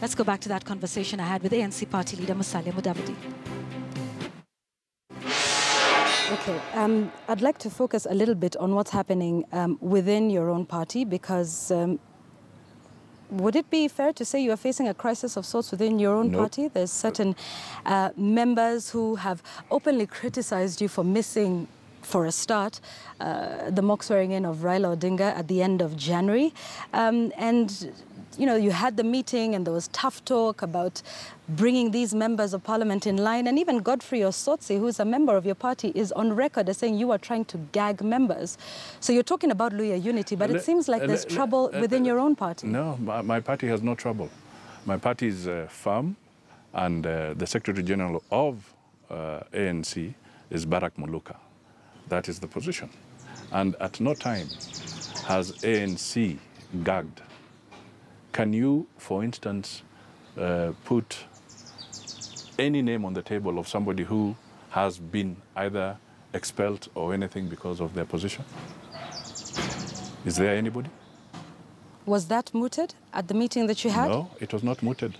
Let's go back to that conversation I had with ANC party leader Musalia Mudavadi. Okay, I'd like to focus a little bit on what's happening within your own party, because would it be fair to say you are facing a crisis of sorts within your own party? There's certain members who have openly criticized you for missing, for a start, the mock swearing in of Raila Odinga at the end of January. And, you know, you had the meeting and there was tough talk about bringing these members of parliament in line. And even Godfrey Osotsi, who's a member of your party, is on record as saying you are trying to gag members. So you're talking about Luhya unity, but it seems like there's trouble within your own party. No, my party has no trouble. My party is firm, and the Secretary General of ANC is Barak Muluka. That is the position. And at no time has ANC gagged. Can you, for instance, put any name on the table of somebody who has been either expelled or anything because of their position? Is there anybody? Was that mooted at the meeting that you had? No, it was not mooted.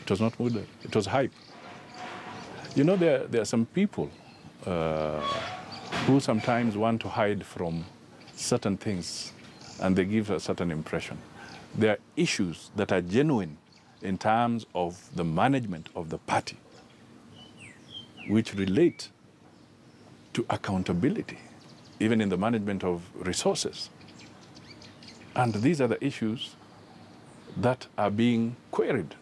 It was not mooted. It was hype. You know, there are some people who sometimes want to hide from certain things, and they give a certain impression. There are issues that are genuine in terms of the management of the party, which relate to accountability, even in the management of resources. And these are the issues that are being queried.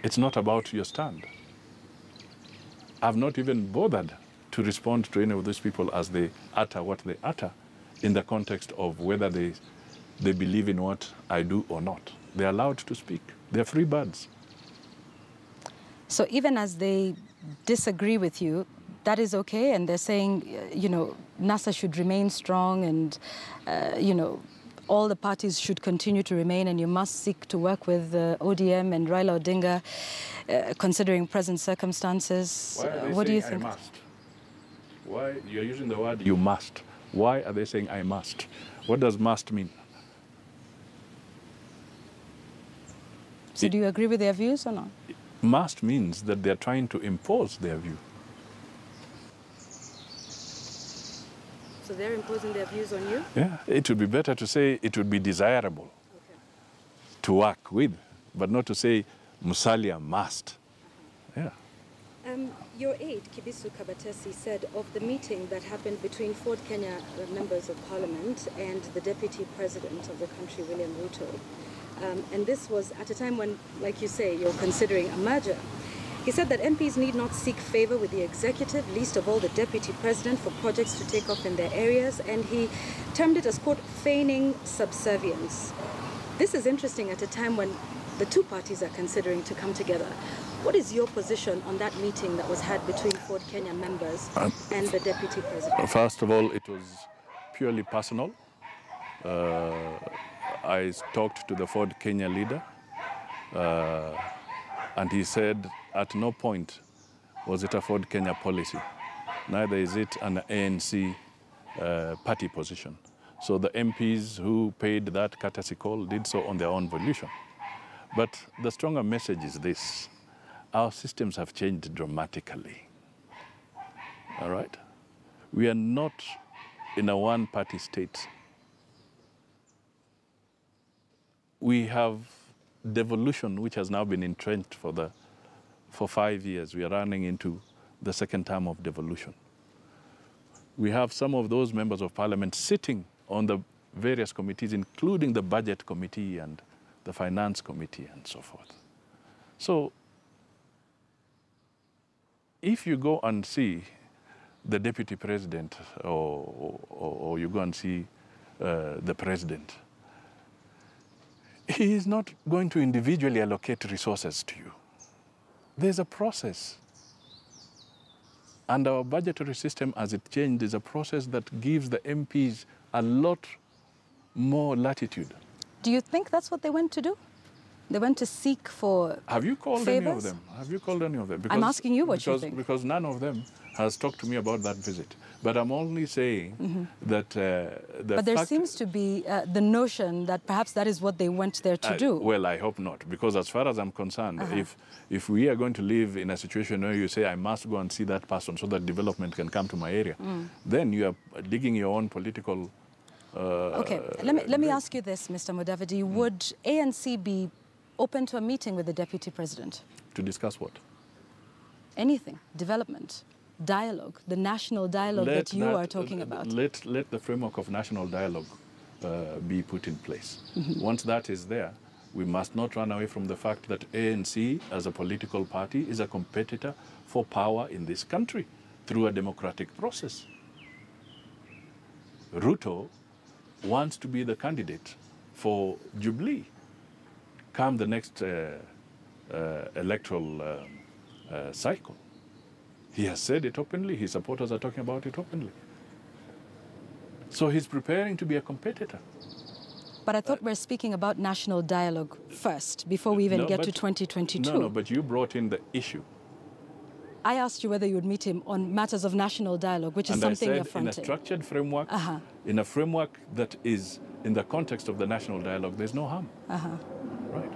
It's not about your stand. I've not even bothered to respond to any of those people as they utter what they utter in the context of whether they believe in what I do or not. They're allowed to speak. They're free birds. So even as they disagree with you, that is okay, and they're saying, you know, NASA should remain strong, and, you know, all the parties should continue to remain, and you must seek to work with ODM and Raila Odinga, considering present circumstances. What do you think? I must? Why you're using the word you must? Why are they saying I must? What does must mean? So do you agree with their views or not? Must means that they're trying to impose their view. So they're imposing their views on you? Yeah, it would be better to say it would be desirable to work with, but not to say Musalia must. Yeah. Your aide, Kibisu Kabatesi, said of the meeting that happened between Ford Kenya members of parliament and the deputy president of the country, William Ruto, and this was at a time when, like you say, you're considering a merger. He said that MPs need not seek favor with the executive, least of all the deputy president, for projects to take off in their areas, and he termed it as, quote, feigning subservience. This is interesting at a time when the two parties are considering to come together. What is your position on that meeting that was had between Ford Kenya members and the deputy president? First of all, it was purely personal. I talked to the Ford Kenya leader, and he said at no point was it a Ford Kenya policy. Neither is it an ANC party position. So the MPs who paid that courtesy call did so on their own volition. But the stronger message is this: our systems have changed dramatically. All right? We are not in a one-party state. We have devolution, which has now been entrenched for 5 years. We are running into the second term of devolution. We have some of those members of parliament sitting on the various committees, including the budget committee and the finance committee and so forth. So if you go and see the deputy president or you go and see the president, he is not going to individually allocate resources to you. There's a process. And our budgetary system, as it changed, is a process that gives the MPs a lot more latitude. Do you think that's what they went to do? They went to seek for Have you called favors? any of them? Have you called any of them? I'm asking you what you think. Because none of them has talked to me about that visit. But I'm only saying that But there seems to be the notion that perhaps that is what they went there to do. Well, I hope not, because as far as I'm concerned, if we are going to live in a situation where you say, I must go and see that person so that development can come to my area, then you are digging your own political... Okay, let me ask you this, Mr. Mudavadi. Would ANC be open to a meeting with the Deputy President? To discuss what? Anything. Development. Dialogue. The national dialogue that you are talking about. Let the framework of national dialogue be put in place. Once that is there, we must not run away from the fact that ANC, as a political party, is a competitor for power in this country through a democratic process. Ruto wants to be the candidate for Jubilee come the next electoral cycle. He has said it openly. His supporters are talking about it openly. So he's preparing to be a competitor. But I thought we're speaking about national dialogue first, before we even get to 2022. No, but you brought in the issue. I asked you whether you would meet him on matters of national dialogue, which is something you're fronting. In a structured framework, in a framework that is in the context of the national dialogue, there's no harm. Right.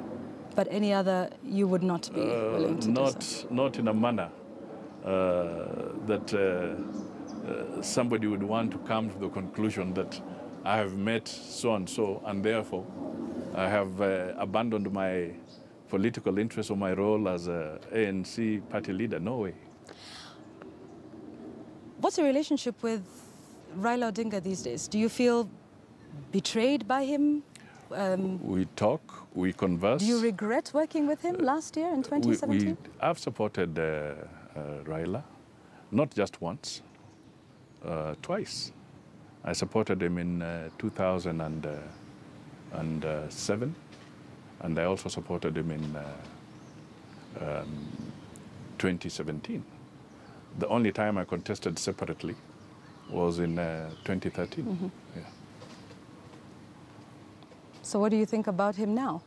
But any other, you would not be willing to do so? Not in a manner that somebody would want to come to the conclusion that I have met so-and-so, and therefore I have abandoned my political interest or my role as an ANC party leader. No way. What's your relationship with Raila Odinga these days? Do you feel betrayed by him? We talk, we converse. Do you regret working with him last year in 2017? I've supported Raila, not just once, twice. I supported him in 2007, and I also supported him in 2017. The only time I contested separately was in 2013. Yeah. So what do you think about him now?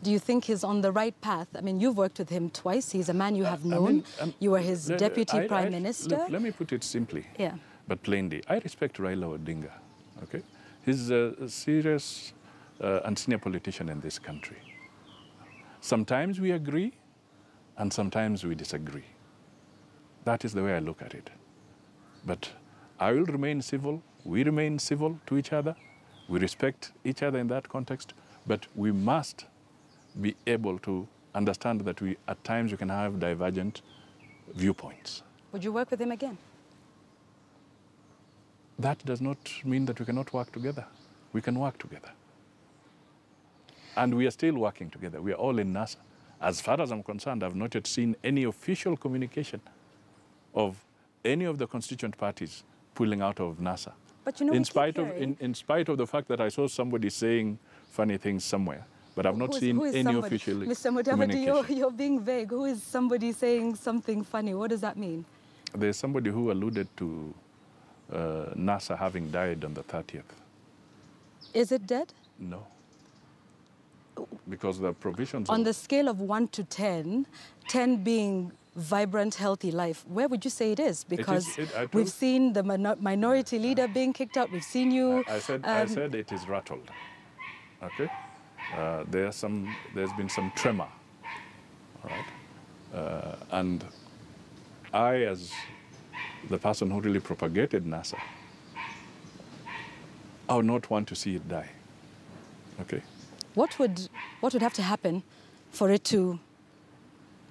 Do you think he's on the right path? I mean, you've worked with him twice. He's a man you have known. You were his deputy prime minister. Look, let me put it simply, yeah, but plainly. I respect Raila Odinga, okay? He's a serious and senior politician in this country. Sometimes we agree, and sometimes we disagree. That is the way I look at it. But I will remain civil. We remain civil to each other. We respect each other in that context, but we must be able to understand that at times we can have divergent viewpoints. Would you work with him again? That does not mean that we cannot work together. We can work together. And we are still working together. We are all in NASA. As far as I'm concerned, I've not yet seen any official communication of any of the constituent parties pulling out of NASA. But you know, in spite of the fact that I saw somebody saying funny things somewhere, but I've not seen any official Mr. Mudavadi, you're being vague. Who is somebody saying something funny? What does that mean? There's somebody who alluded to NASA having died on the 30th. Is it dead? No. Because the provisions... On the scale of 1 to 10, 10 being vibrant, healthy life, where would you say it is? Because we've seen the minority leader being kicked out. We've seen you... I said it is rattled. Okay? There's been some tremor. All right? And I, as the person who really propagated NASA, I would not want to see it die. Okay? What would have to happen for it to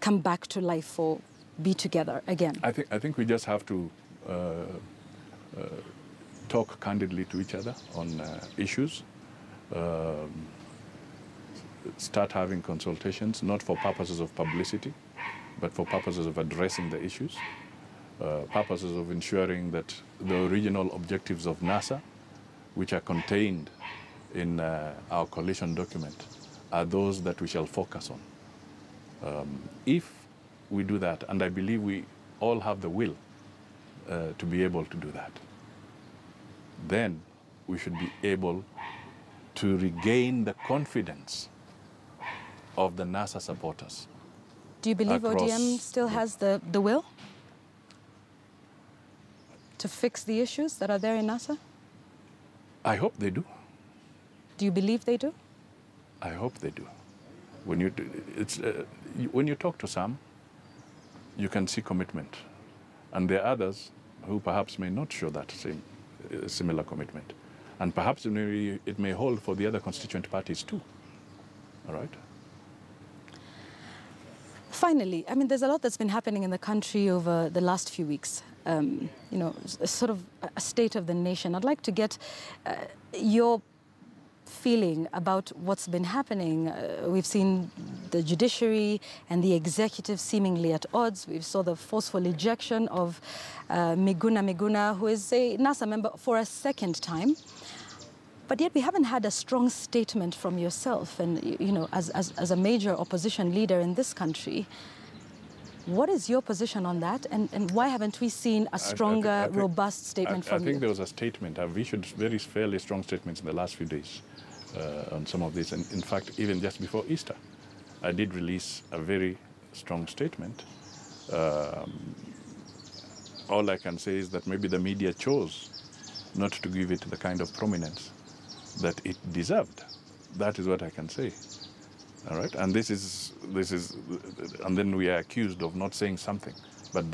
come back to life or be together again? I think we just have to talk candidly to each other on issues, start having consultations, not for purposes of publicity, but for purposes of addressing the issues, purposes of ensuring that the original objectives of NASA, which are contained in our coalition document, are those that we shall focus on. If we do that, and I believe we all have the will to be able to do that, then we should be able to regain the confidence of the NASA supporters. Do you believe across ODM still has the will to fix the issues that are there in NASA? I hope they do. Do you believe they do? I hope they do. When you talk to some, you can see commitment. And there are others who perhaps may not show that similar commitment. And perhaps it may hold for the other constituent parties too. All right? Finally, I mean, there's a lot that's been happening in the country over the last few weeks. You know, sort of a state of the nation. I'd like to get your feeling about what's been happening. We've seen the judiciary and the executive seemingly at odds. We saw the forceful ejection of Miguna, who is a NASA member for a second time. But yet we haven't had a strong statement from yourself. And, you know, as a major opposition leader in this country, what is your position on that? And why haven't we seen a stronger, robust statement from you? I think there was a statement. I've issued very fairly strong statements in the last few days on some of this. And in fact, even just before Easter, I did release a very strong statement. All I can say is that maybe the media chose not to give it the kind of prominence that it deserved. That is what I can say. All right, and this is, and then we are accused of not saying something. But that